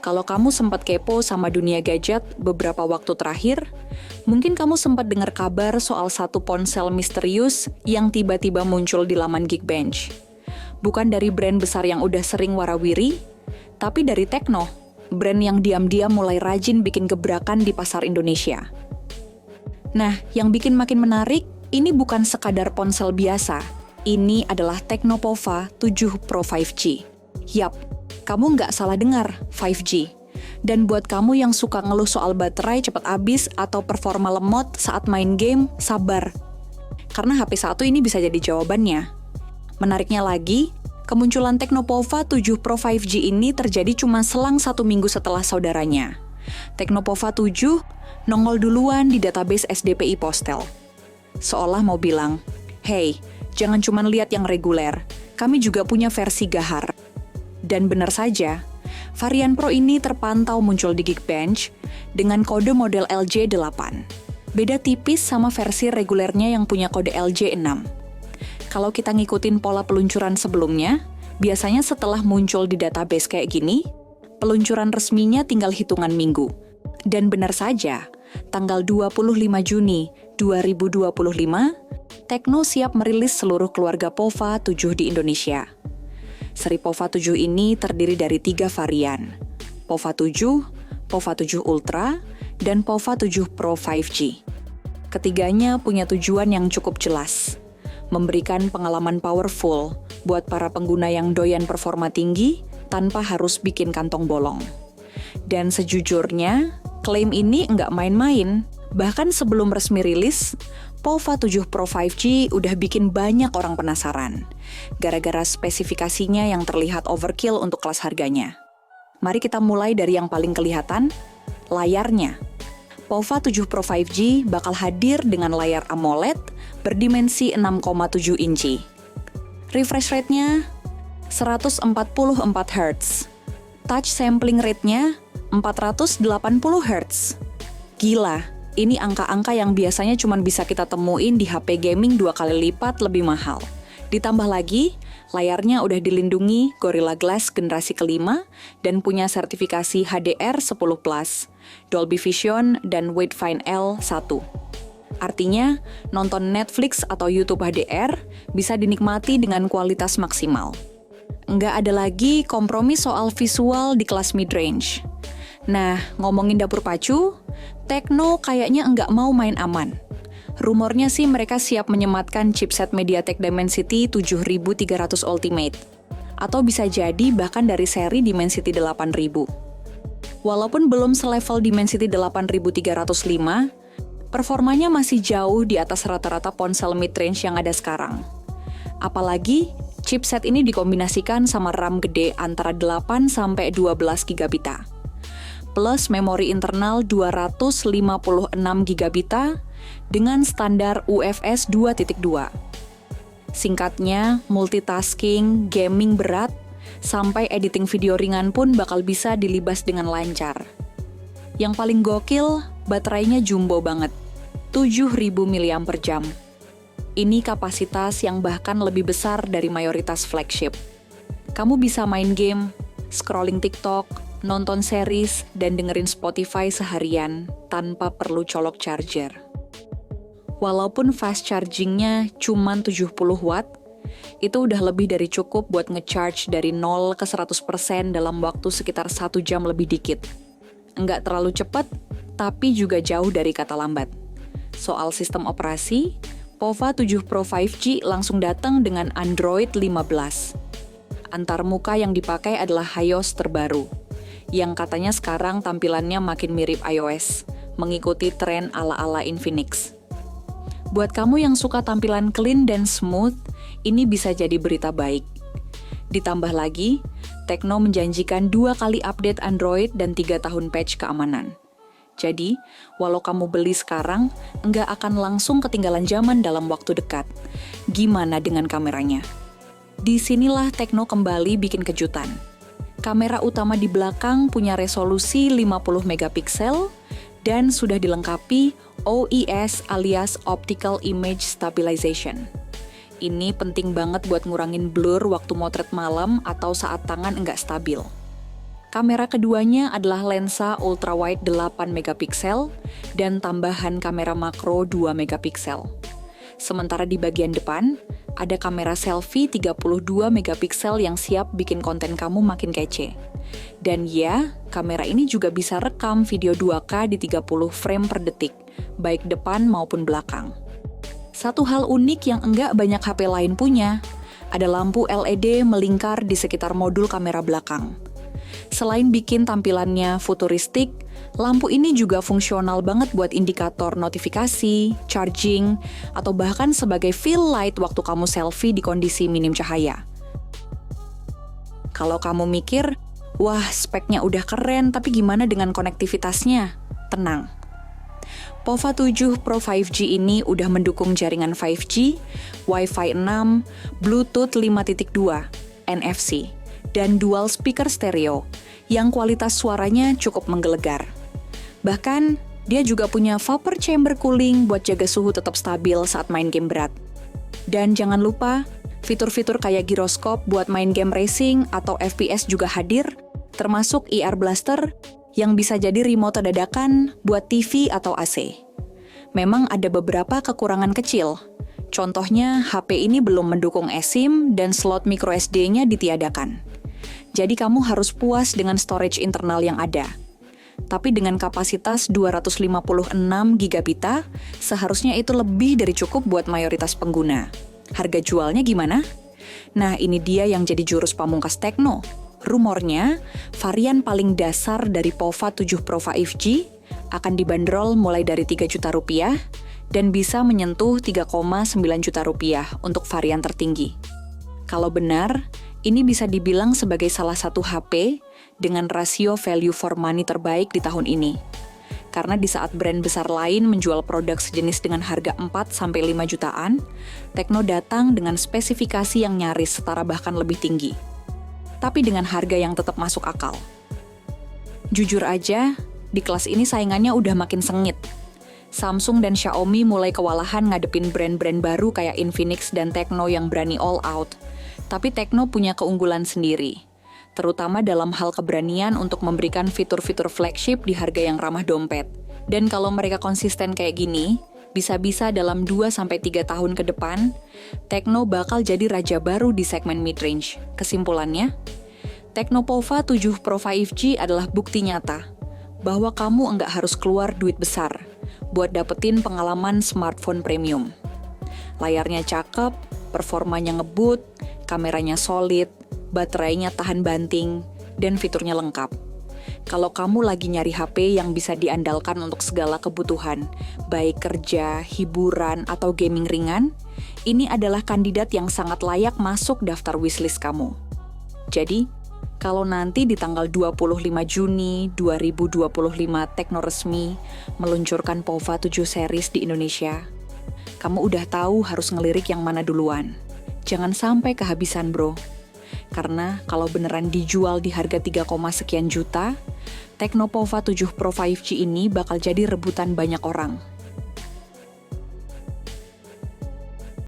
Kalau kamu sempat kepo sama dunia gadget beberapa waktu terakhir, mungkin kamu sempat dengar kabar soal satu ponsel misterius yang tiba-tiba muncul di laman Geekbench. Bukan dari brand besar yang udah sering warawiri, tapi dari Tecno, brand yang diam-diam mulai rajin bikin gebrakan di pasar Indonesia. Nah, yang bikin makin menarik, ini bukan sekadar ponsel biasa. Ini adalah Tecno Pova 7 Pro 5G. Yap, kamu nggak salah dengar, 5G. Dan buat kamu yang suka ngeluh soal baterai cepat habis atau performa lemot saat main game, sabar. Karena HP 1 ini bisa jadi jawabannya. Menariknya lagi, kemunculan Tecno Pova 7 Pro 5G ini terjadi cuma selang 1 minggu setelah saudaranya. Tecno Pova 7 nongol duluan di database SDPI Postel. Seolah mau bilang, hey, jangan cuma lihat yang reguler, kami juga punya versi gahar. Dan benar saja, varian Pro ini terpantau muncul di Geekbench dengan kode model LJ8. Beda tipis sama versi regulernya yang punya kode LJ6. Kalau kita ngikutin pola peluncuran sebelumnya, biasanya setelah muncul di database kayak gini, peluncuran resminya tinggal hitungan minggu. Dan benar saja, tanggal 25 Juni 2025, Tecno siap merilis seluruh keluarga Pova 7 di Indonesia. Seri Pova 7 ini terdiri dari 3 varian, Pova 7, Pova 7 Ultra, dan Pova 7 Pro 5G. Ketiganya punya tujuan yang cukup jelas, memberikan pengalaman powerful buat para pengguna yang doyan performa tinggi tanpa harus bikin kantong bolong. Dan sejujurnya, klaim ini nggak main-main. Bahkan sebelum resmi rilis, Pova 7 Pro 5G udah bikin banyak orang penasaran, gara-gara spesifikasinya yang terlihat overkill untuk kelas harganya. Mari kita mulai dari yang paling kelihatan, layarnya. Pova 7 Pro 5G bakal hadir dengan layar AMOLED berdimensi 6,7 inci. Refresh rate-nya 144 Hz. Touch sampling rate-nya 480 Hz. Gila, ini angka-angka yang biasanya cuma bisa kita temuin di HP gaming 2 kali lipat lebih mahal. Ditambah lagi, layarnya udah dilindungi Gorilla Glass generasi kelima dan punya sertifikasi HDR10+, Dolby Vision, dan Widefine L1. Artinya, nonton Netflix atau YouTube HDR bisa dinikmati dengan kualitas maksimal. Nggak ada lagi kompromi soal visual di kelas mid-range. Nah, ngomongin dapur pacu, Tecno kayaknya nggak mau main aman. Rumornya sih mereka siap menyematkan chipset MediaTek Dimensity 7300 Ultimate. Atau bisa jadi bahkan dari seri Dimensity 8000. Walaupun belum selevel Dimensity 8305, performanya masih jauh di atas rata-rata ponsel mid-range yang ada sekarang. Apalagi, chipset ini dikombinasikan sama RAM gede antara 8 sampai 12 GB. Plus memori internal 256 GB dengan standar UFS 2.2. Singkatnya, multitasking, gaming berat, sampai editing video ringan pun bakal bisa dilibas dengan lancar. Yang paling gokil, baterainya jumbo banget, 7.000 mAh. Ini kapasitas yang bahkan lebih besar dari mayoritas flagship. Kamu bisa main game, scrolling TikTok, nonton series, dan dengerin Spotify seharian tanpa perlu colok charger. Walaupun fast chargingnya cuma 70 watt, itu udah lebih dari cukup buat nge-charge dari 0 ke 100% dalam waktu sekitar 1 jam lebih dikit. Nggak terlalu cepat, tapi juga jauh dari kata lambat. Soal sistem operasi, Pova 7 Pro 5G langsung datang dengan Android 15. Antarmuka yang dipakai adalah HiOS terbaru, yang katanya sekarang tampilannya makin mirip iOS, mengikuti tren ala-ala Infinix. Buat kamu yang suka tampilan clean dan smooth, ini bisa jadi berita baik. Ditambah lagi, Tecno menjanjikan 2 kali update Android dan 3 tahun patch keamanan. Jadi, walau kamu beli sekarang, nggak akan langsung ketinggalan zaman dalam waktu dekat. Gimana dengan kameranya? Disinilah Tecno kembali bikin kejutan. Kamera utama di belakang punya resolusi 50 megapiksel dan sudah dilengkapi OIS alias Optical Image Stabilization. Ini penting banget buat ngurangin blur waktu motret malam atau saat tangan nggak stabil. Kamera keduanya adalah lensa ultrawide 8 megapiksel dan tambahan kamera makro 2 megapiksel. Sementara di bagian depan, ada kamera selfie 32 megapiksel yang siap bikin konten kamu makin kece. Dan ya, kamera ini juga bisa rekam video 2K di 30 frame per detik, baik depan maupun belakang. Satu hal unik yang enggak banyak HP lain punya, ada lampu LED melingkar di sekitar modul kamera belakang. Selain bikin tampilannya futuristik, lampu ini juga fungsional banget buat indikator notifikasi, charging, atau bahkan sebagai fill light waktu kamu selfie di kondisi minim cahaya. Kalau kamu mikir, wah speknya udah keren tapi gimana dengan konektivitasnya? Tenang. POVA 7 Pro 5G ini udah mendukung jaringan 5G, Wi-Fi 6, Bluetooth 5.2, NFC, dan dual speaker stereo yang kualitas suaranya cukup menggelegar. Bahkan, dia juga punya vapor chamber cooling buat jaga suhu tetap stabil saat main game berat. Dan jangan lupa, fitur-fitur kayak giroskop buat main game racing atau FPS juga hadir, termasuk IR Blaster yang bisa jadi remote dadakan buat TV atau AC. Memang ada beberapa kekurangan kecil. Contohnya, HP ini belum mendukung eSIM dan slot microSD-nya ditiadakan. Jadi kamu harus puas dengan storage internal yang ada. Tapi dengan kapasitas 256 GB, seharusnya itu lebih dari cukup buat mayoritas pengguna. Harga jualnya gimana? Nah, ini dia yang jadi jurus pamungkas Tecno. Rumornya, varian paling dasar dari POVA 7 Pro 5G akan dibanderol mulai dari 3 juta rupiah dan bisa menyentuh 3,9 juta rupiah untuk varian tertinggi. Kalau benar, ini bisa dibilang sebagai salah satu HP dengan rasio value for money terbaik di tahun ini. Karena di saat brand besar lain menjual produk sejenis dengan harga 4-5 jutaan, Tecno datang dengan spesifikasi yang nyaris setara bahkan lebih tinggi. Tapi dengan harga yang tetap masuk akal. Jujur aja, di kelas ini saingannya udah makin sengit. Samsung dan Xiaomi mulai kewalahan ngadepin brand-brand baru kayak Infinix dan Tecno yang berani all out. Tapi Tecno punya keunggulan sendiri, terutama dalam hal keberanian untuk memberikan fitur-fitur flagship di harga yang ramah dompet. Dan kalau mereka konsisten kayak gini, bisa-bisa dalam 2-3 tahun ke depan, Tecno bakal jadi raja baru di segmen mid-range. Kesimpulannya, Tecno POVA 7 Pro 5G adalah bukti nyata bahwa kamu nggak harus keluar duit besar buat dapetin pengalaman smartphone premium. Layarnya cakep, performanya ngebut, kameranya solid, baterainya tahan banting, dan fiturnya lengkap. Kalau kamu lagi nyari HP yang bisa diandalkan untuk segala kebutuhan, baik kerja, hiburan, atau gaming ringan, ini adalah kandidat yang sangat layak masuk daftar wishlist kamu. Jadi, kalau nanti di tanggal 25 Juni 2025 Tecno resmi meluncurkan POVA 7 series di Indonesia, kamu udah tahu harus ngelirik yang mana duluan. Jangan sampai kehabisan, bro. Karena kalau beneran dijual di harga 3, sekian juta, Tecno POVA 7 Pro 5G ini bakal jadi rebutan banyak orang.